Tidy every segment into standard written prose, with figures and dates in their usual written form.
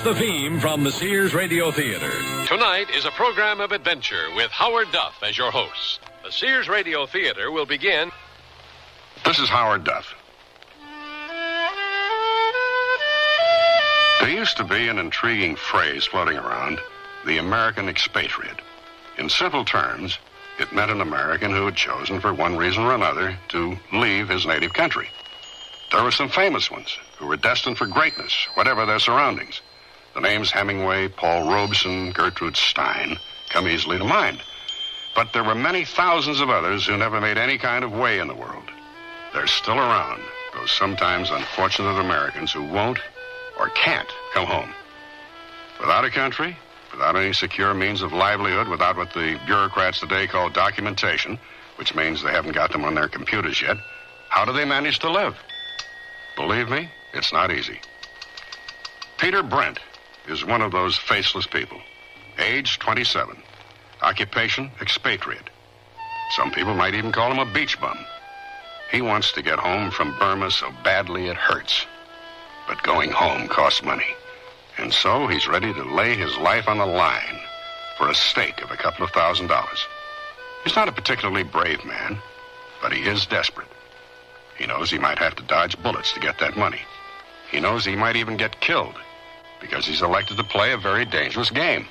the theme from the Sears Radio Theater. Tonight is a program of adventure with Howard Duff as your host. The Sears Radio Theater will begin. This is Howard Duff. There used to be an intriguing phrase floating around, the American expatriate. In simple terms, it meant an American who had chosen, for one reason or another, to leave his native country. There were some famous ones who were destined for greatness, whatever their surroundings. The names Hemingway, Paul Robeson, Gertrude Stein come easily to mind. But there were many thousands of others who never made any kind of way in the world. They're still around, those sometimes unfortunate Americans who won't or can't come home. Without a country, without any secure means of livelihood, without what the bureaucrats today call documentation, which means they haven't got them on their computers yet, how do they manage to live? Believe me, it's not easy. Peter Brent is one of those faceless people. Age 27. Occupation, expatriate. Some people might even call him a beach bum. He wants to get home from Burma so badly it hurts. But going home costs money. And so he's ready to lay his life on the line for a stake of a couple of $1,000s. He's not a particularly brave man, but he is desperate. He knows he might have to dodge bullets to get that money. He knows he might even get killed because he's elected to play a very dangerous game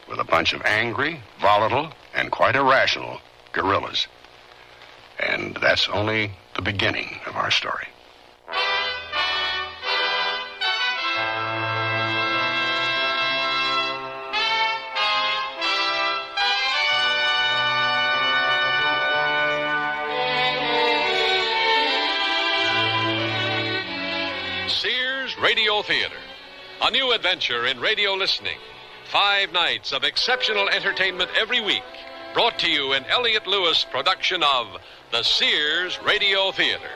with a bunch of angry, volatile, and quite irrational guerrillas. And that's only the beginning of our story. Sears Radio Theater, a new adventure in radio listening. 5 nights of exceptional entertainment every week, brought to you in Elliott Lewis' production of the Sears Radio Theater.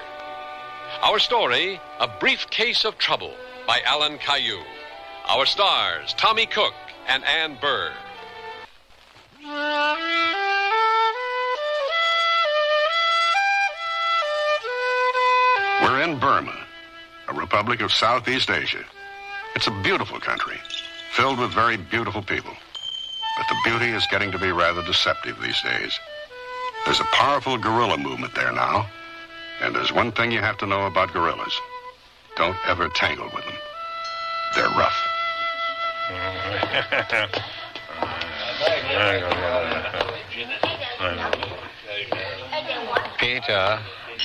Our story, A Briefcase of Trouble, by Alan Caillou. Our stars, Tommy Cook and Ann Burr. We're in Burma, a republic of Southeast Asia. It's a beautiful country, filled with very beautiful people. But the beauty is getting to be rather deceptive these days. There's a powerful guerrilla movement there now, and there's one thing you have to know about guerrillas. Don't ever tangle with them. They're rough.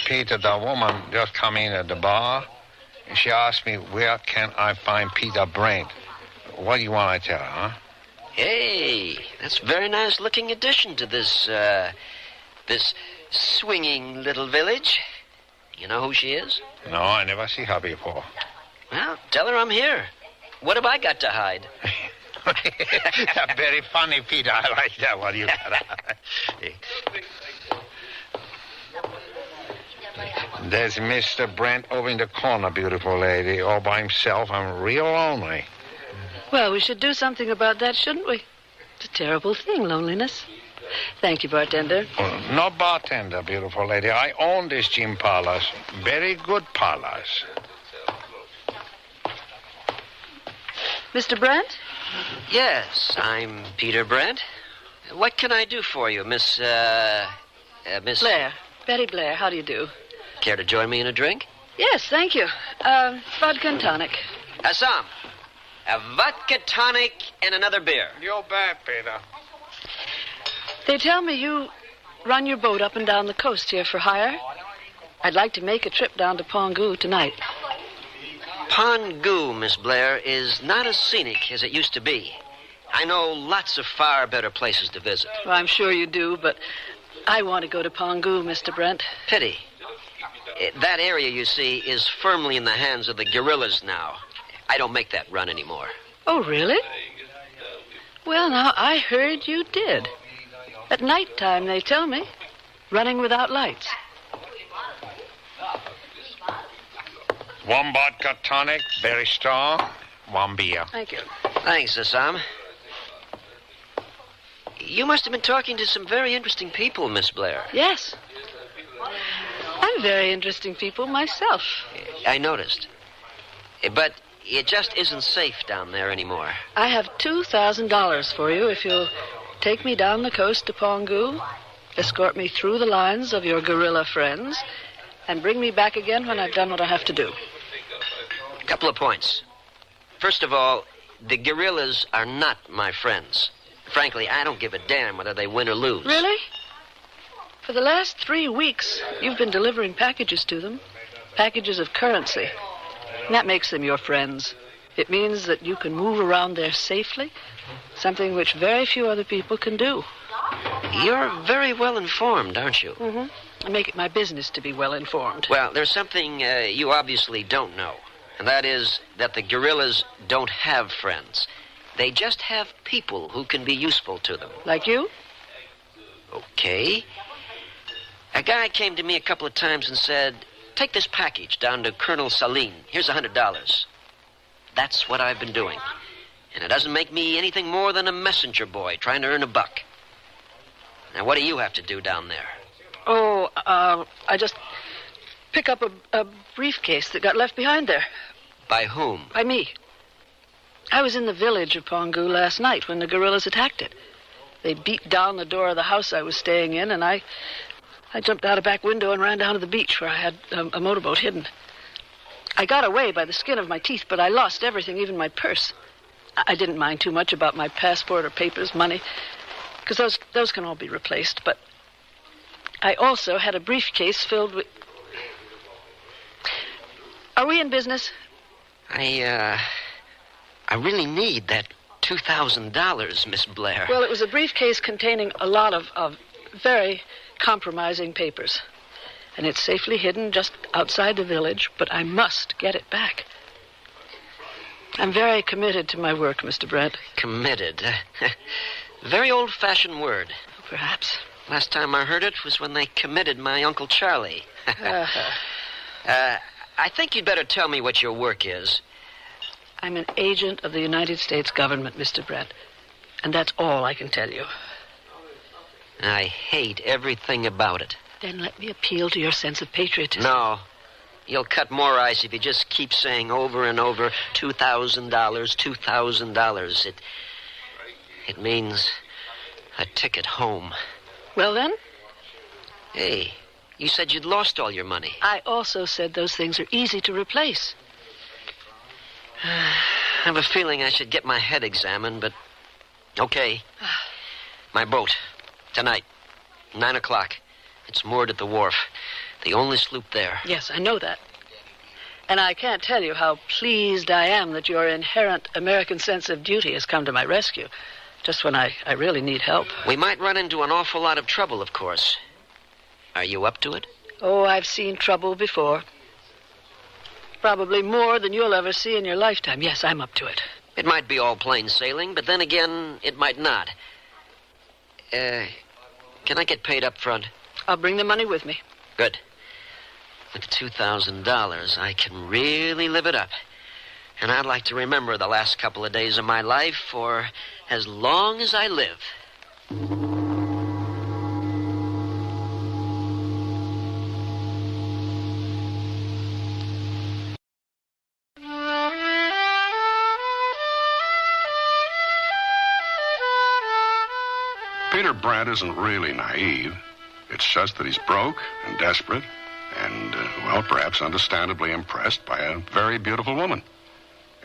Peter, the woman just come in at the bar. She asked me, where can I find Peter Brent? What do you want I tell her, huh? Hey, that's a very nice looking addition to this swinging little village. You know who she is? No, I never see her before. Well, tell her I'm here. What have I got to hide? That's very funny, Peter. I like that one. You got There's Mr. Brent over in the corner, beautiful lady, all by himself. I'm real lonely. Well, we should do something about that, shouldn't we? It's a terrible thing, loneliness. Thank you, bartender. No bartender, beautiful lady. I own this gin parlors. Very good parlors. Mr. Brent? Yes, I'm Peter Brent. What can I do for you, Miss Blair. Betty Blair, how do you do? Care to join me in a drink? Yes, thank you. Vodka and tonic. Assam. A vodka tonic and another beer. You bet, Peter. They tell me you run your boat up and down the coast here for hire. I'd like to make a trip down to Pongu tonight. Pongu, Miss Blair, is not as scenic as it used to be. I know lots of far better places to visit. Well, I'm sure you do, but I want to go to Pongu, Mr. Brent. Pity. That area, you see, is firmly in the hands of the guerrillas now. I don't make that run anymore. Oh, really? Well, now, I heard you did. At nighttime, they tell me. Running without lights. One vodka tonic, very strong. One beer. Thank you. Thanks, Assam. You must have been talking to some very interesting people, Miss Blair. Yes. I'm very interesting people myself. I noticed. But it just isn't safe down there anymore. I have $2,000 for you if you'll take me down the coast to Pongu, escort me through the lines of your guerrilla friends, and bring me back again when I've done what I have to do. A couple of points. First of all, the guerrillas are not my friends. Frankly, I don't give a damn whether they win or lose. Really? For the last 3 weeks, you've been delivering packages to them. Packages of currency. And that makes them your friends. It means that you can move around there safely, something which very few other people can do. You're very well informed, aren't you? Mm-hmm. I make it my business to be well informed. Well, there's something you obviously don't know, and that is that the guerrillas don't have friends. They just have people who can be useful to them. Like you? Okay. A guy came to me a couple of times and said, take this package down to Colonel Saline. Here's $100. That's what I've been doing. And it doesn't make me anything more than a messenger boy trying to earn a buck. Now, what do you have to do down there? Oh, I just pick up a briefcase that got left behind there. By whom? By me. I was in the village of Pongu last night when the guerrillas attacked it. They beat down the door of the house I was staying in, and I jumped out a back window and ran down to the beach where I had a motorboat hidden. I got away by the skin of my teeth, but I lost everything, even my purse. I didn't mind too much about my passport or papers, money, because those can all be replaced. But I also had a briefcase filled with... Are we in business? I really need that $2,000, Miss Blair. Well, it was a briefcase containing a lot of very compromising papers. And it's safely hidden just outside the village, but I must get it back. I'm very committed to my work, Mr. Brent. Committed? Very old-fashioned word. Perhaps. Last time I heard it was when they committed my Uncle Charlie. I think you'd better tell me what your work is. I'm an agent of the United States government, Mr. Brent. And that's all I can tell you. I hate everything about it. Then let me appeal to your sense of patriotism. No. You'll cut more ice if you just keep saying over and over, $2,000, $2,000. It means a ticket home. Well, then? Hey, you said you'd lost all your money. I also said those things are easy to replace. I have a feeling I should get my head examined, but... Okay. My boat. Tonight. 9 o'clock. It's moored at the wharf. The only sloop there. Yes, I know that. And I can't tell you how pleased I am that your inherent American sense of duty has come to my rescue, just when I really need help. We might run into an awful lot of trouble, of course. Are you up to it? Oh, I've seen trouble before. Probably more than you'll ever see in your lifetime. Yes, I'm up to it. It might be all plain sailing, but then again, it might not. Can I get paid up front? I'll bring the money with me. Good. With $2,000, I can really live it up. And I'd like to remember the last couple of days of my life for as long as I live. Peter Brent isn't really naive. It's just that he's broke and desperate and, well, perhaps understandably impressed by a very beautiful woman.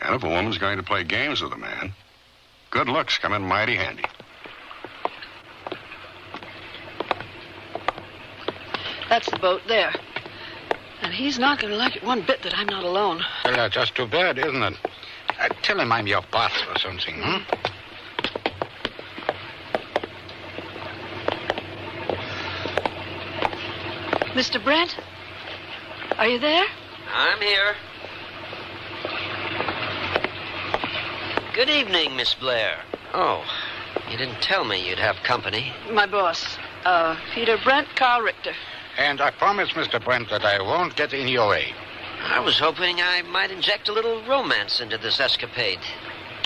And if a woman's going to play games with a man, good looks come in mighty handy. That's the boat there. And he's not going to like it one bit that I'm not alone. Well, that's just too bad, isn't it? Tell him I'm your boss or something, huh? Mr. Brent? Are you there? I'm here. Good evening, Miss Blair. Oh, you didn't tell me you'd have company. My boss, Peter Brent, Carl Richter. And I promise, Mr. Brent, that I won't get in your way. I was hoping I might inject a little romance into this escapade.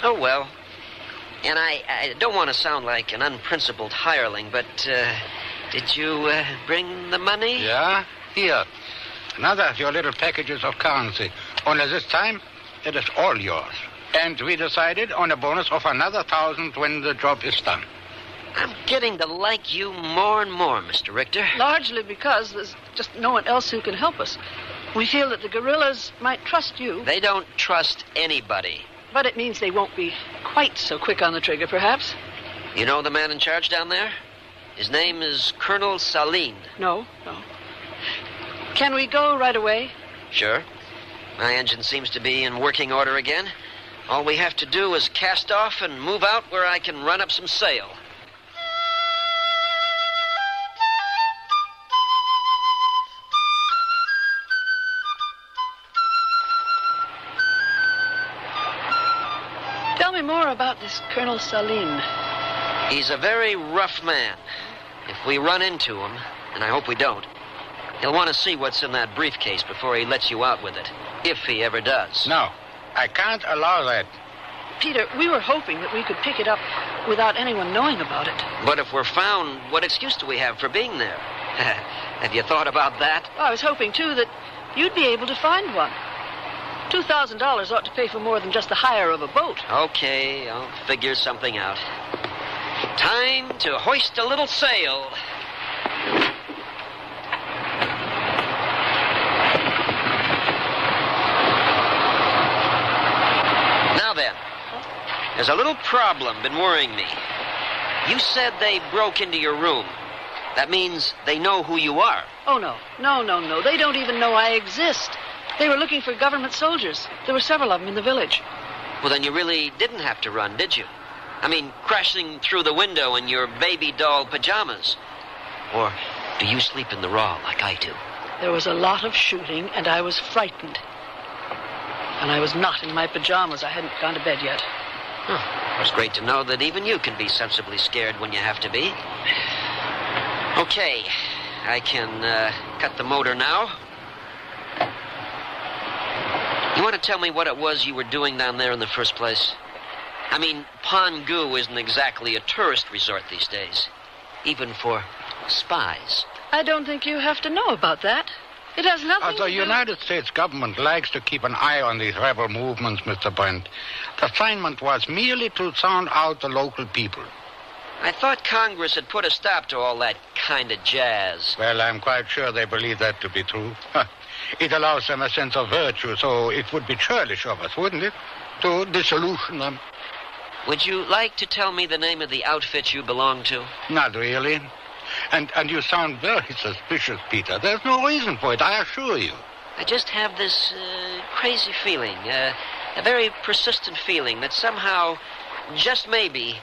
Oh, well. And I don't want to sound like an unprincipled hireling, but, did you, bring the money? Yeah? Here. Another of your little packages of currency. Only this time, It is all yours. And we decided on a bonus of another 1,000 when the job is done. I'm getting to like you more and more, Mr. Richter. Largely because there's just no one else who can help us. We feel that the guerrillas might trust you. They don't trust anybody. But it means they won't be quite so quick on the trigger, perhaps. You know the man in charge down there? His name is Colonel Saline. No. Can we go right away? Sure. My engine seems to be in working order again. All we have to do is cast off and move out where I can run up some sail. Tell me more about this Colonel Saline. He's a very rough man. If we run into him, and I hope we don't, he'll want to see what's in that briefcase before he lets you out with it, if he ever does. No, I can't allow that. Peter, we were hoping that we could pick it up without anyone knowing about it. But if we're found, what excuse do we have for being there? Have you thought about that? Well, I was hoping, too, that you'd be able to find one. $2,000 ought to pay for more than just the hire of a boat. Okay, I'll figure something out. Time to hoist a little sail. Now then, there's a little problem been worrying me. You said they broke into your room. That means they know who you are. Oh, no. No. They don't even know I exist. They were looking for government soldiers. There were several of them in the village. Well, then you really didn't have to run, did you? I mean, crashing through the window in your baby doll pajamas. Or do you sleep in the raw like I do? There was a lot of shooting, and I was frightened. And I was not in my pajamas. I hadn't gone to bed yet. Oh, it's great to know that even you can be sensibly scared when you have to be. Okay, I can cut the motor now. You want to tell me what it was you were doing down there in the first place? I mean, Pongu isn't exactly a tourist resort these days, even for spies. I don't think you have to know about that. It has nothing The to do... United States government likes to keep an eye on these rebel movements, Mr. Brent. The assignment was merely to sound out the local people. I thought Congress had put a stop to all that kind of jazz. Well, I'm quite sure they believe that to be true. It allows them a sense of virtue, so it would be churlish of us, wouldn't it, to disillusion them? Would you like to tell me the name of the outfit you belong to? Not really. And you sound very suspicious, Peter. There's no reason for it, I assure you. I just have this crazy feeling, a very persistent feeling that somehow, just maybe,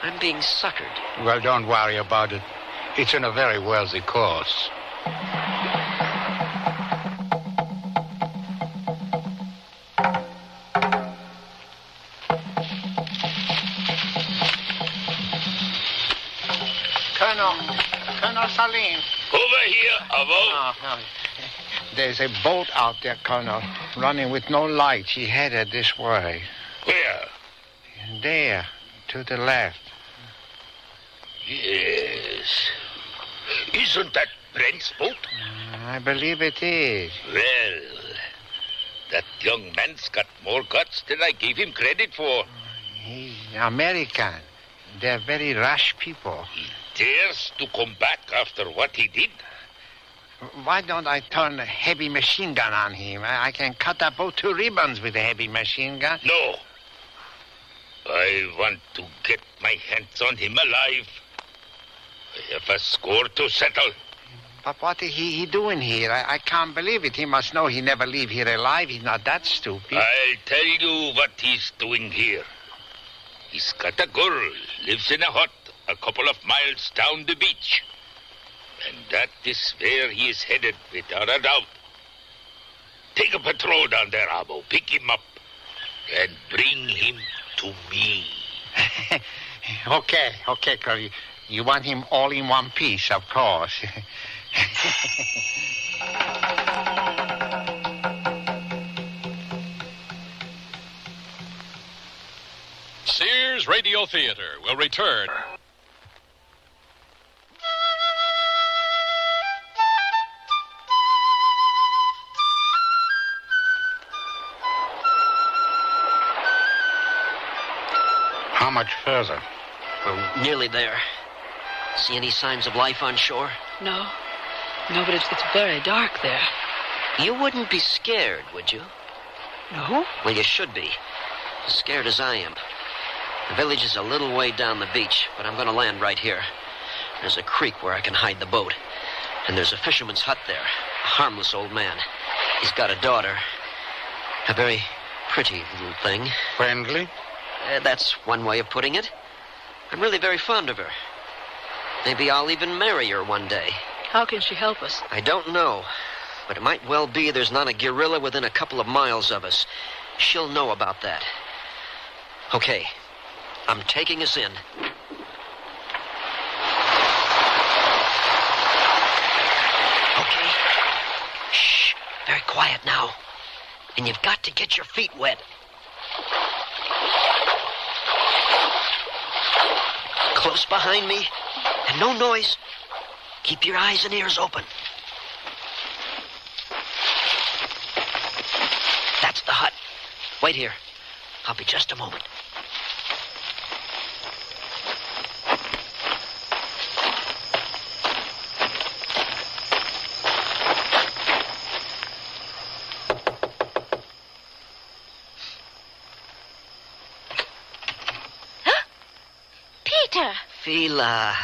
I'm being suckered. Well, don't worry about it. It's in a very worthy cause. Colonel Saline. Over here, Avo. No. There's a boat out there, Colonel, running with no light. He headed this way. Where? There, to the left. Yes. Isn't that Brent's boat? I believe it is. Well, that young man's got more guts than I gave him credit for. He's American. They're very rash people. He dares to come back after what he did. Why don't I turn a heavy machine gun on him? I can cut that boat to ribbons with a heavy machine gun. No. I want to get my hands on him alive. I have a score to settle. But what is he doing here? I can't believe it. He must know he never leave here alive. He's not that stupid. I'll tell you what he's doing here. He's got a girl, lives in a hut a couple of miles down the beach. And that is where he is headed, without a doubt. Take a patrol down there, Abo. Pick him up and bring him to me. Okay, Curry. You want him all in one piece, of course. Sears Radio Theater will return. How much further? We're nearly there. See any signs of life on shore? No. No, but it's very dark there. You wouldn't be scared, would you? No? Well, you should be. As scared as I am. The village is a little way down the beach, but I'm going to land right here. There's a creek where I can hide the boat. And there's a fisherman's hut there. A harmless old man. He's got a daughter. A very pretty little thing. Friendly? That's one way of putting it. I'm really very fond of her. Maybe I'll even marry her one day. How can she help us? I don't know. But it might well be there's not a guerrilla within a couple of miles of us. She'll know about that. Okay. I'm taking us in. Okay. Shh. Very quiet now. And you've got to get your feet wet. Close behind me. And no noise. Keep your eyes and ears open. That's the hut. Wait here. I'll be just a moment. Peter! Fila.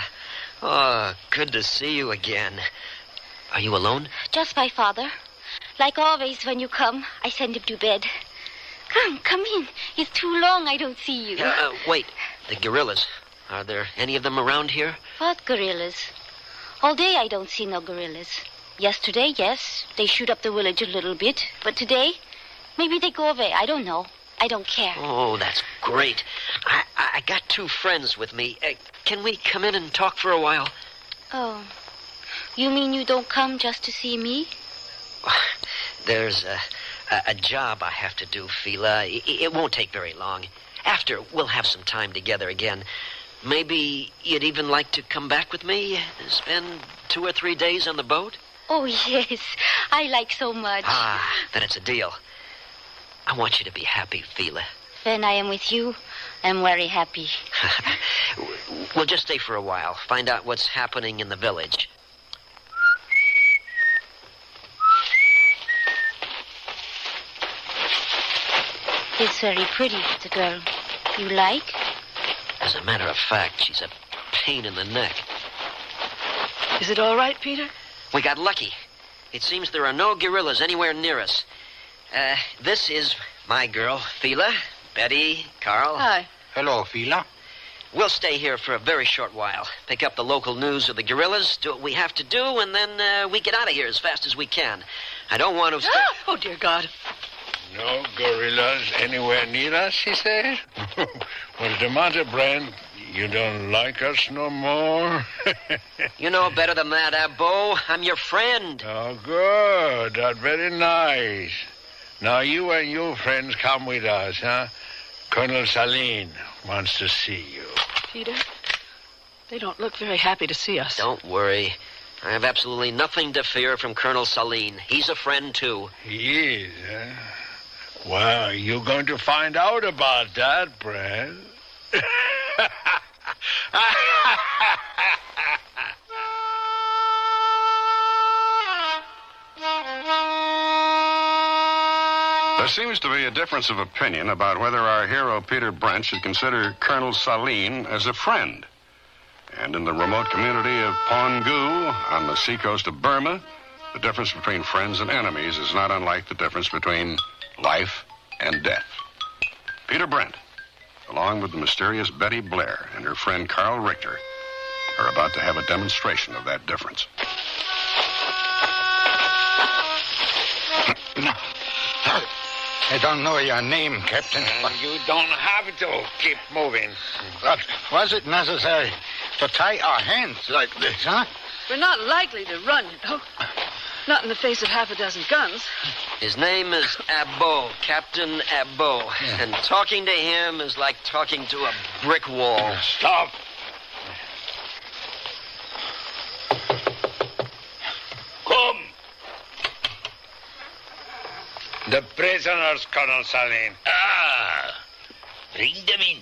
Oh, good to see you again. Are you alone? Just my father. Like always, when you come, I send him to bed. Come in. It's too long I don't see you. Wait. The guerrillas. Are there any of them around here? What gorillas? All day I don't see no gorillas. Yesterday, yes, they shoot up the village a little bit. But today, maybe they go away. I don't know. I don't care. Oh, that's great. I got two friends with me. Can we come in and talk for a while? Oh. You mean you don't come just to see me? There's a job I have to do, Fila. It won't take very long. After, we'll have some time together again. Maybe you'd even like to come back with me? Spend 2 or 3 days on the boat? Oh, yes. I like so much. Then it's a deal. I want you to be happy, Fila. When I am with you, I'm very happy. We'll just stay for a while. Find out what's happening in the village. It's very pretty, the girl. You like? As a matter of fact, she's a pain in the neck. Is it all right, Peter? We got lucky. It seems there are no guerrillas anywhere near us. This is my girl, Fila, Betty, Carl. Hi. Hello, Fila. We'll stay here for a very short while. Pick up the local news of the guerrillas, do what we have to do, and then we get out of here as fast as we can. I don't want to... Oh, dear God. No gorillas anywhere near us, he says? What's the matter, Brent? You don't like us no more? You know better than that, Abbo. I'm your friend. Oh, good. That's very nice. Now, you and your friends come with us, huh? Colonel Saline wants to see you. Peter, they don't look very happy to see us. Don't worry. I have absolutely nothing to fear from Colonel Saline. He's a friend, too. He is, huh? Well, you're going to find out about that, Brent. There seems to be a difference of opinion about whether our hero Peter Brent should consider Colonel Saline as a friend. And in the remote community of Pongu, on the seacoast of Burma, the difference between friends and enemies is not unlike the difference between life and death. Peter Brent, along with the mysterious Betty Blair and her friend Carl Richter, are about to have a demonstration of that difference. No. I don't know your name, Captain. You don't have to keep moving. But was it necessary to tie our hands like this, huh? We're not likely to run, you know. Not in the face of half a dozen guns. His name is Abbo, Captain Abbo. Yeah. And talking to him is like talking to a brick wall. Stop. Come. The prisoners, Colonel Saline. Bring them in.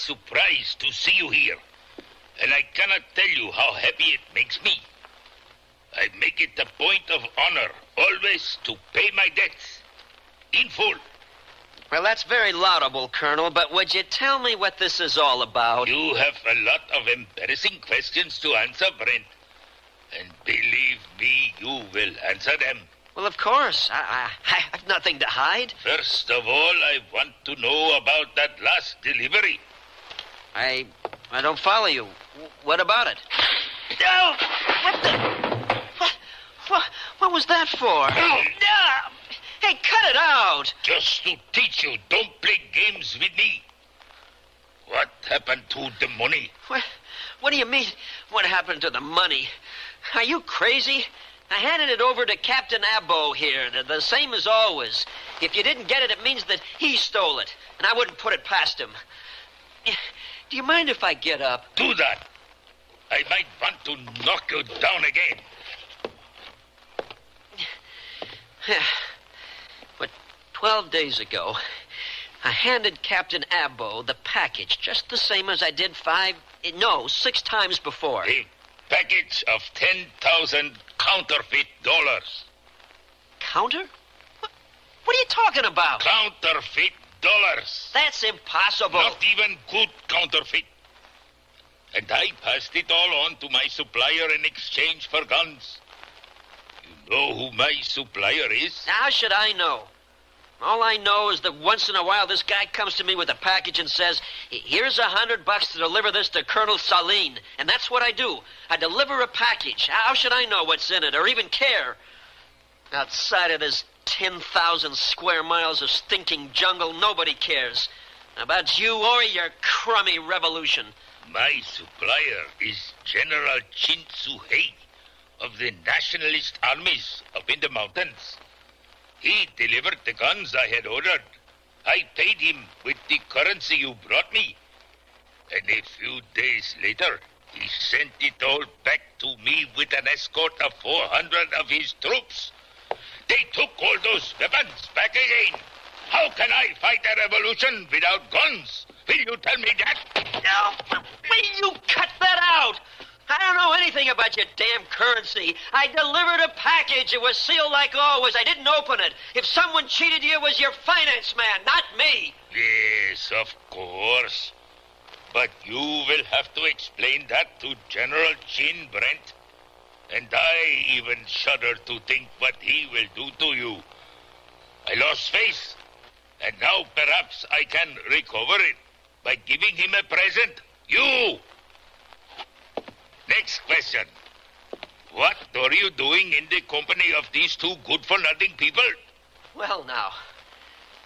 surprised to see you here, and I cannot tell you how happy it makes me. I make it a point of honor always to pay my debts in full. Well, that's very laudable, Colonel, but would you tell me what this is all about? You have a lot of embarrassing questions to answer, Brent. And believe me, you will answer them. Well, of course. I have nothing to hide. First of all, I want to know about that last delivery. I don't follow you. What about it? Oh, what the... What was that for? Hey, cut it out! Just to teach you, don't play games with me. What happened to the money? What do you mean, what happened to the money? Are you crazy? I handed it over to Captain Abbo here, the same as always. If you didn't get it, it means that he stole it, and I wouldn't put it past him. Do you mind if I get up? Do that. I might want to knock you down again. But 12 days ago, I handed Captain Abbo the package just the same as I did 6 times before. A package of 10,000 counterfeit dollars. Counter? What are you talking about? Counterfeit dollars. That's impossible. Not even good counterfeit. And I passed it all on to my supplier in exchange for guns. You know who my supplier is? How should I know? All I know is that once in a while this guy comes to me with a package and says, here's $100 to deliver this to Colonel Saline. And that's what I do. I deliver a package. How should I know what's in it or even care? Outside of this 10,000 square miles of stinking jungle, nobody cares about you or your crummy revolution. My supplier is General Chin Su-hei of the nationalist armies up in the mountains. He delivered the guns I had ordered. I paid him with the currency you brought me. And a few days later, he sent it all back to me with an escort of 400 of his troops. They took all those weapons back again. How can I fight a revolution without guns? Will you tell me that? No, will you cut that out? I don't know anything about your damn currency. I delivered a package. It was sealed like always. I didn't open it. If someone cheated you, it was your finance man, not me. Yes, of course. But you will have to explain that to General Chin, Brent. And I even shudder to think what he will do to you. I lost face, and now perhaps I can recover it by giving him a present. You! Next question. What are you doing in the company of these two good-for-nothing people? Well, now,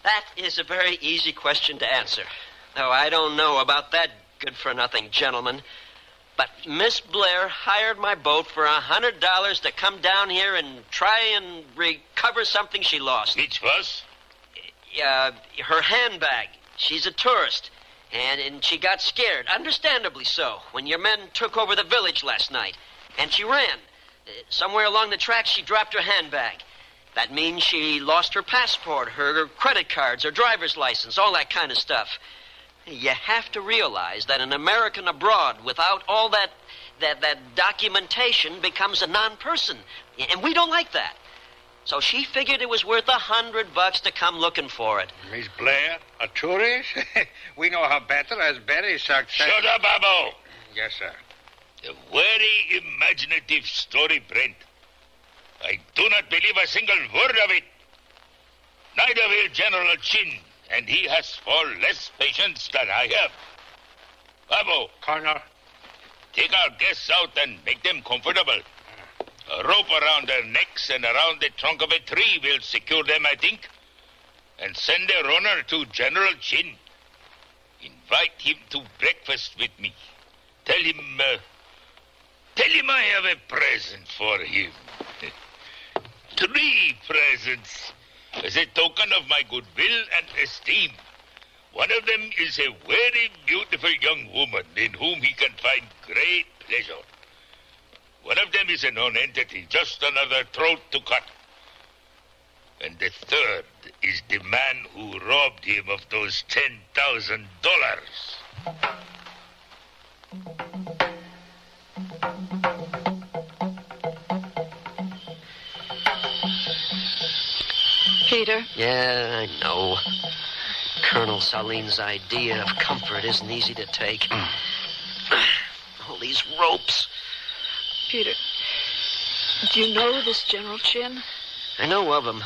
that is a very easy question to answer. Though I don't know about that good-for-nothing gentleman. But Miss Blair hired my boat for $100 to come down here and try and recover something she lost. Which was? Her handbag. She's a tourist. And she got scared, understandably so, when your men took over the village last night. And she ran. Somewhere along the tracks, she dropped her handbag. That means she lost her passport, her credit cards, her driver's license, all that kind of stuff. You have to realize that an American abroad without all that documentation becomes a non-person. And we don't like that. So she figured it was worth $100 to come looking for it. Miss Blair, a tourist? We know her better as very successful. Shut up, Abbo! Yes, sir. A very imaginative story, Brent. I do not believe a single word of it. Neither will General Chin, and he has far less patience than I have. Abbo, Colonel. take our guests out and make them comfortable. A rope around their necks and around the trunk of a tree will secure them, I think. And send a runner to General Chin. Invite him to breakfast with me. Tell him I have a present for him. 3 presents as a token of my goodwill and esteem. One of them is a very beautiful young woman in whom he can find great pleasure. One of them is a non-entity, just another throat to cut. And the third is the man who robbed him of those $10,000. Peter? Yeah, I know. Colonel Salin's idea of comfort isn't easy to take. All these ropes. Peter, do you know this General Chin? I know of him.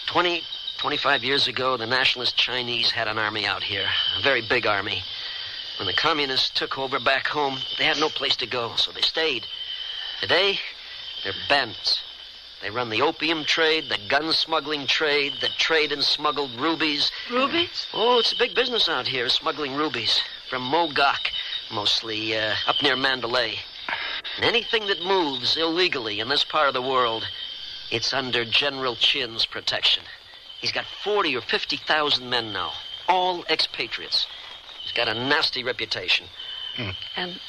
25 years ago, the nationalist Chinese had an army out here. A very big army. When the communists took over back home, they had no place to go, so they stayed. Today, they're bandits. They run the opium trade, the gun smuggling trade, the trade in smuggled rubies. Rubies? Oh, it's a big business out here, smuggling rubies. From Mogok, mostly, up near Mandalay. And anything that moves illegally in this part of the world, it's under General Chin's protection. He's got 40 or 50,000 men now, all expatriates. He's got a nasty reputation. And,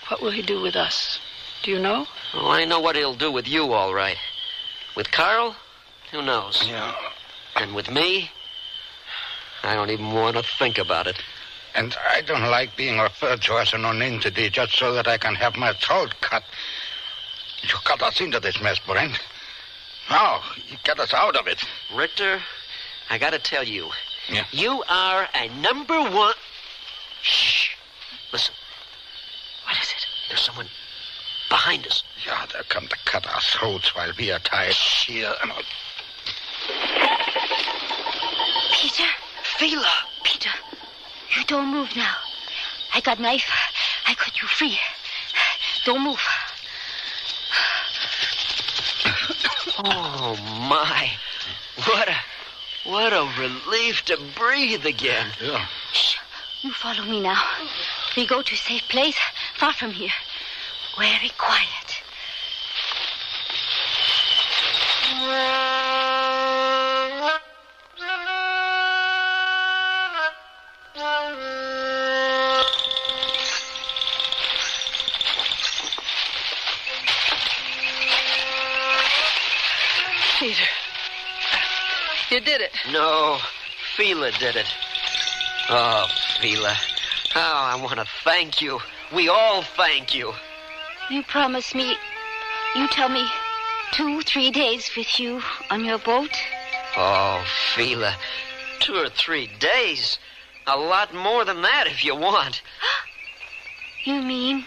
what will he do with us? Do you know? Oh, I know what he'll do with you, all right. With Carl, who knows? Yeah. And with me, I don't even want to think about it. And I don't like being referred to as a non-entity just so that I can have my throat cut. You got us into this mess, Brent. Now, you get us out of it. Richter, I gotta tell you. Yeah? You are a number one... Shh. Listen. What is it? There's someone behind us. Yeah, they'll come to cut our throats while we are tied here. Peter? Fila! Peter, you don't move now. I got knife. I cut you free. Don't move. Oh, my. What a relief to breathe again. Yeah. Shh. You follow me now. We go to a safe place, far from here. Very quiet. Peter, you did it. No, Fila did it. Oh, Fila. Oh, I want to thank you. We all thank you. You promise me, you tell me 2-3 days with you on your boat? Oh, Fila, 2 or 3 days. A lot more than that if you want. You mean?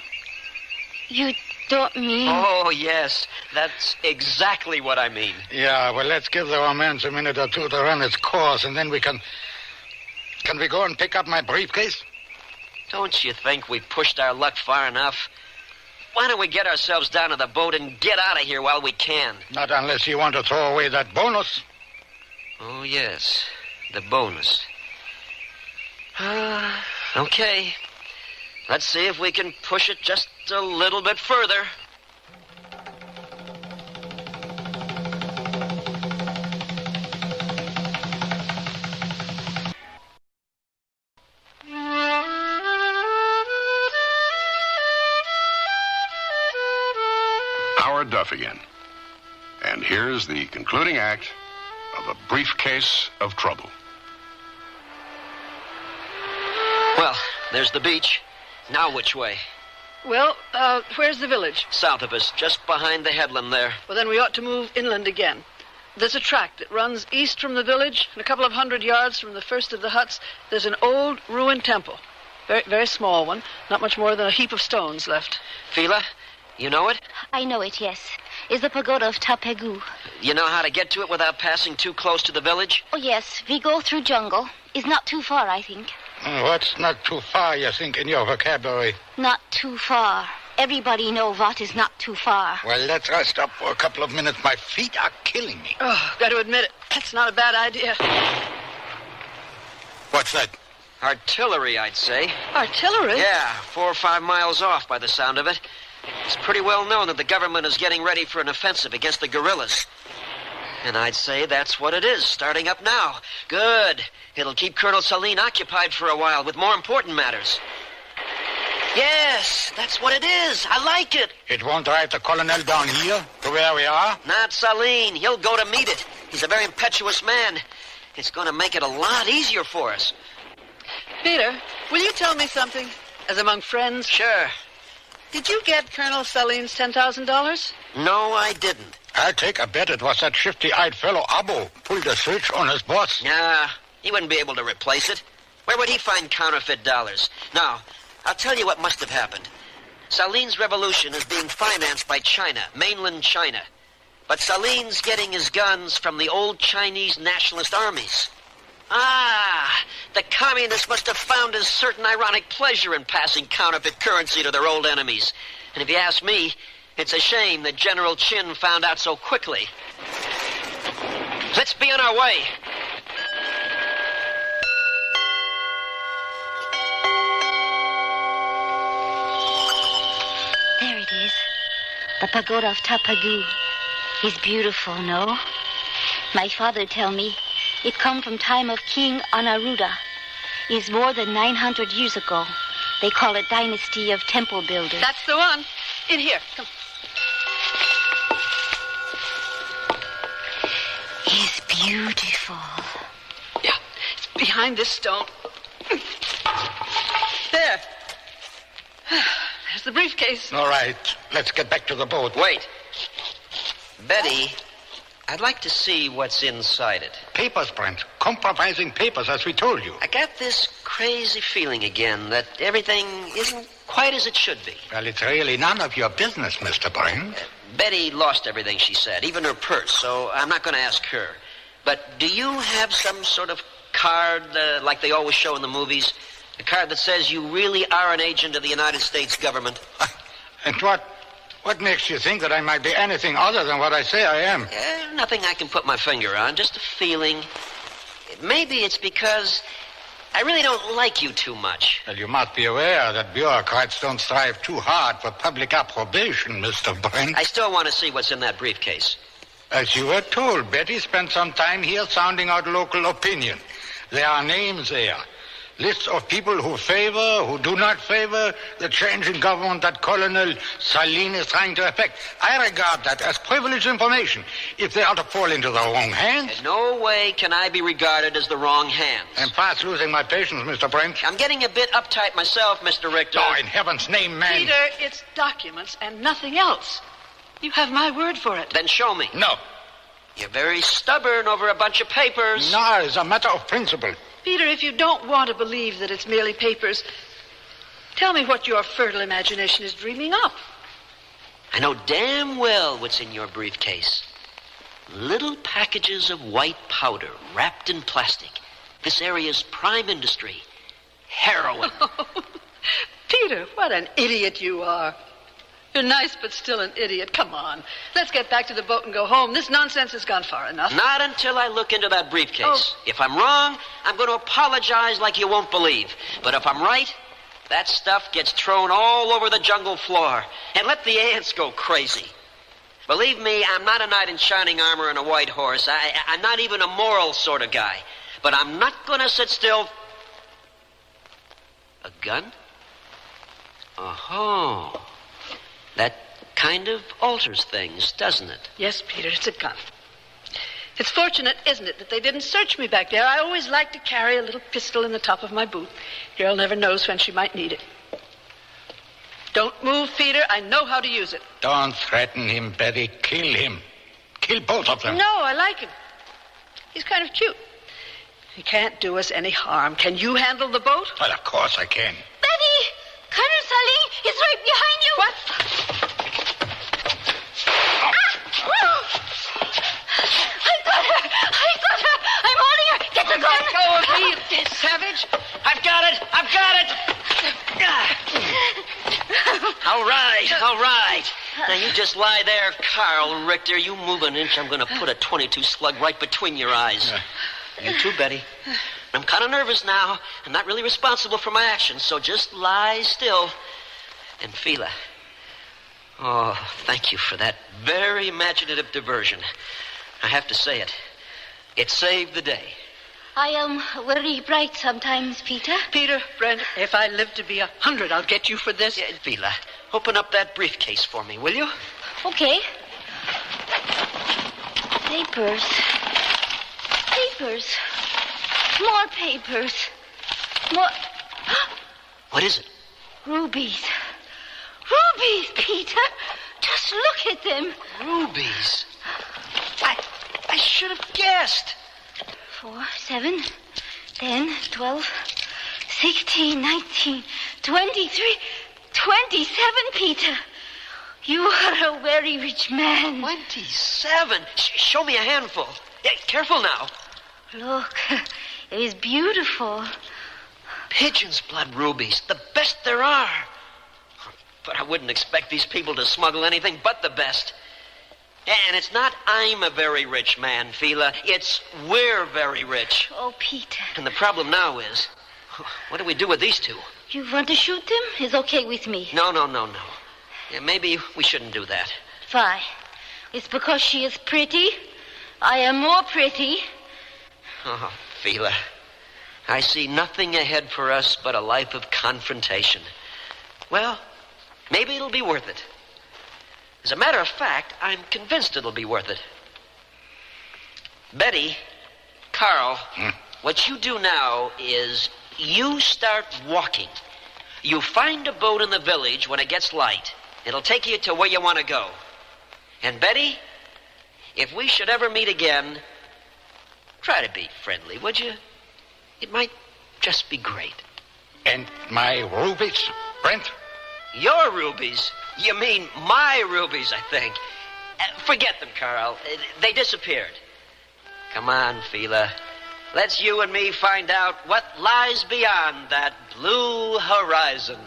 You don't mean? Oh, yes. That's exactly what I mean. Yeah, well, let's give the romance a minute or two to run its course, and then we can... Can we go and pick up my briefcase? Don't you think we pushed our luck far enough? Why don't we get ourselves down to the boat and get out of here while we can? Not unless you want to throw away that bonus. Oh, yes. The bonus. Okay. Let's see if we can push it just a little bit further. Howard Duff again. And here's the concluding act of A Briefcase of Trouble. Well, there's the beach. Now which way? Well, where's the village? South of us, just behind the headland there. Well, then we ought to move inland again. There's a track that runs east from the village, and a couple of 100 yards from the first of the huts, there's an old ruined temple. Very, very small one. Not much more than a heap of stones left. Fila, you know it? I know it, yes. It's the pagoda of Tapegu. You know how to get to it without passing too close to the village? Oh, yes. We go through jungle. It's not too far, I think. What's not too far, you think, in your vocabulary? Not too far. Everybody know what is not too far. Well, let's rest up for a couple of minutes. My feet are killing me. Oh, got to admit it. That's not a bad idea. What's that? Artillery, I'd say. Artillery? Yeah, 4 or 5 miles off by the sound of it. It's pretty well known that the government is getting ready for an offensive against the guerrillas. And I'd say that's what it is, starting up now. Good. It'll keep Colonel Saline occupied for a while with more important matters. Yes, that's what it is. I like it. It won't drive the colonel down here to where we are? Not Saline. He'll go to meet it. He's a very impetuous man. It's going to make it a lot easier for us. Peter, will you tell me something, as among friends? Sure. Did you get Colonel Saleem's $10,000? No, I didn't. I take a bet it was that shifty-eyed fellow Abu pulled the switch on his boss. Nah, he wouldn't be able to replace it. Where would he find counterfeit dollars? Now, I'll tell you what must have happened. Salin's revolution is being financed by China, mainland China. But Salin's getting his guns from the old Chinese nationalist armies. Ah, the communists must have found a certain ironic pleasure in passing counterfeit currency to their old enemies. And if you ask me, it's a shame that General Chin found out so quickly. Let's be on our way. There it is. The pagoda of Tapagu. It's beautiful, no? My father tell me it come from time of King Anaruda. It's more than 900 years ago. They call it dynasty of temple builders. That's the one. In here. Come. It's beautiful. Yeah, it's behind this stone. There. There's the briefcase. All right, let's get back to the boat. Wait. Betty, I'd like to see what's inside it. Papers, Brent. Compromising papers, as we told you. I got this crazy feeling again that everything isn't quite as it should be. Well, it's really none of your business, Mr. Brent. Betty lost everything she said, even her purse, so I'm not going to ask her. But do you have some sort of card like they always show in the movies? A card that says you really are an agent of the United States government? And what makes you think that I might be anything other than what I say I am? Nothing I can put my finger on, just a feeling. Maybe it's because I really don't like you too much. Well, you must be aware that bureaucrats don't strive too hard for public approbation, Mr. Brent. I still want to see what's in that briefcase. As you were told, Betty spent some time here sounding out local opinion. There are names there. Lists of people who favor, who do not favor the change in government that Colonel Saline is trying to effect. I regard that as privileged information. If they are to fall into the wrong hands... In no way can I be regarded as the wrong hands. I'm fast losing my patience, Mr. Brent. I'm getting a bit uptight myself, Mr. Richter. Oh, in heaven's name, man. Peter, it's documents and nothing else. You have my word for it. Then show me. No. You're very stubborn over a bunch of papers. No, it's a matter of principle. Peter, if you don't want to believe that it's merely papers, tell me what your fertile imagination is dreaming up. I know damn well what's in your briefcase. Little packages of white powder wrapped in plastic. This area's prime industry. Heroin. Peter, what an idiot you are. You're nice, but still an idiot. Come on. Let's get back to the boat and go home. This nonsense has gone far enough. Not until I look into that briefcase. Oh. If I'm wrong, I'm going to apologize like you won't believe. But if I'm right, that stuff gets thrown all over the jungle floor. And let the ants go crazy. Believe me, I'm not a knight in shining armor and a white horse. I'm not even a moral sort of guy. But I'm not going to sit still. A gun? Oh. That kind of alters things, doesn't it? Yes, Peter, it's a gun. It's fortunate, isn't it, that they didn't search me back there. I always like to carry a little pistol in the top of my boot. Girl never knows when she might need it. Don't move, Peter. I know how to use it. Don't threaten him, Betty. Kill him. Kill both of them. No, I like him. He's kind of cute. He can't do us any harm. Can you handle the boat? Well, of course I can. Betty! Colonel Saline is right behind you. What? I got her! I'm holding her! Get the gun! Let go of me, you dead savage! I've got it! All right. Now you just lie there, Carl Richter. You move an inch, I'm going to put a .22 slug right between your eyes. You too, Betty. I'm kind of nervous now. I'm not really responsible for my actions, so just lie still. And Fila. Oh, thank you for that very imaginative diversion. I have to say it. It saved the day. I am very bright sometimes, Peter. Peter, Brent, if I live to be 100, I'll get you for this. Yeah, Fila, open up that briefcase for me, will you? Okay. Papers. Papers. More papers. More... What is it? Rubies. Rubies, Peter. Just look at them. Rubies. I should have guessed. 4, 7, 10, 12, 16, 19, 23, 27, Peter. You are a very rich man. 27? Show me a handful. Yeah, careful now. Look, it is beautiful. Pigeon's blood rubies, the best there are. But I wouldn't expect these people to smuggle anything but the best. And it's not I'm a very rich man, Fila. It's we're very rich. Oh, Peter. And the problem now is, what do we do with these two? You want to shoot them? It's okay with me. No. Yeah, maybe we shouldn't do that. Why? It's because she is pretty. I am more pretty. Oh, Fila, I see nothing ahead for us but a life of confrontation. Well, maybe it'll be worth it. As a matter of fact, I'm convinced it'll be worth it. Betty, Carl, what you do now is you start walking. You find a boat in the village when it gets light. It'll take you to where you want to go. And Betty, if we should ever meet again, try to be friendly, would you? It might just be great. And my rubies, Brent? Your rubies? You mean my rubies, I think. Forget them, Carl. They disappeared. Come on, Fila. Let's you and me find out what lies beyond that blue horizon.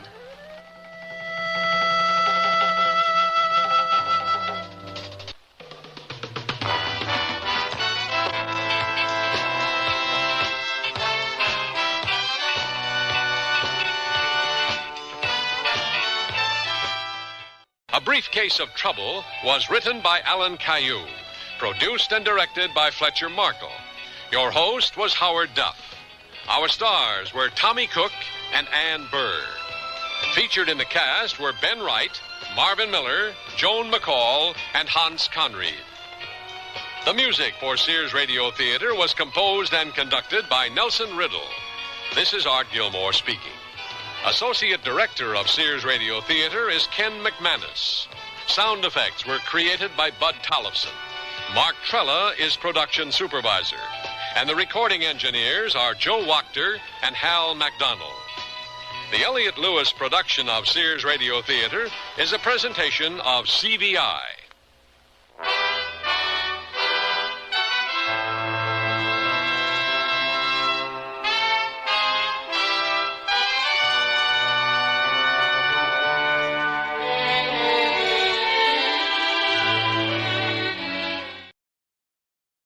A Briefcase of Trouble was written by Alan Caillou, produced and directed by Fletcher Markle. Your host was Howard Duff. Our stars were Tommy Cook and Ann Burr. Featured in the cast were Ben Wright, Marvin Miller, Joan McCall, and Hans Conried. The music for Sears Radio Theater was composed and conducted by Nelson Riddle. This is Art Gilmore speaking. Associate Director of Sears Radio Theater is Ken McManus. Sound effects were created by Bud Tollefson. Mark Trella is production supervisor. And the recording engineers are Joe Wachter and Hal MacDonald. The Elliott Lewis production of Sears Radio Theater is a presentation of CVI.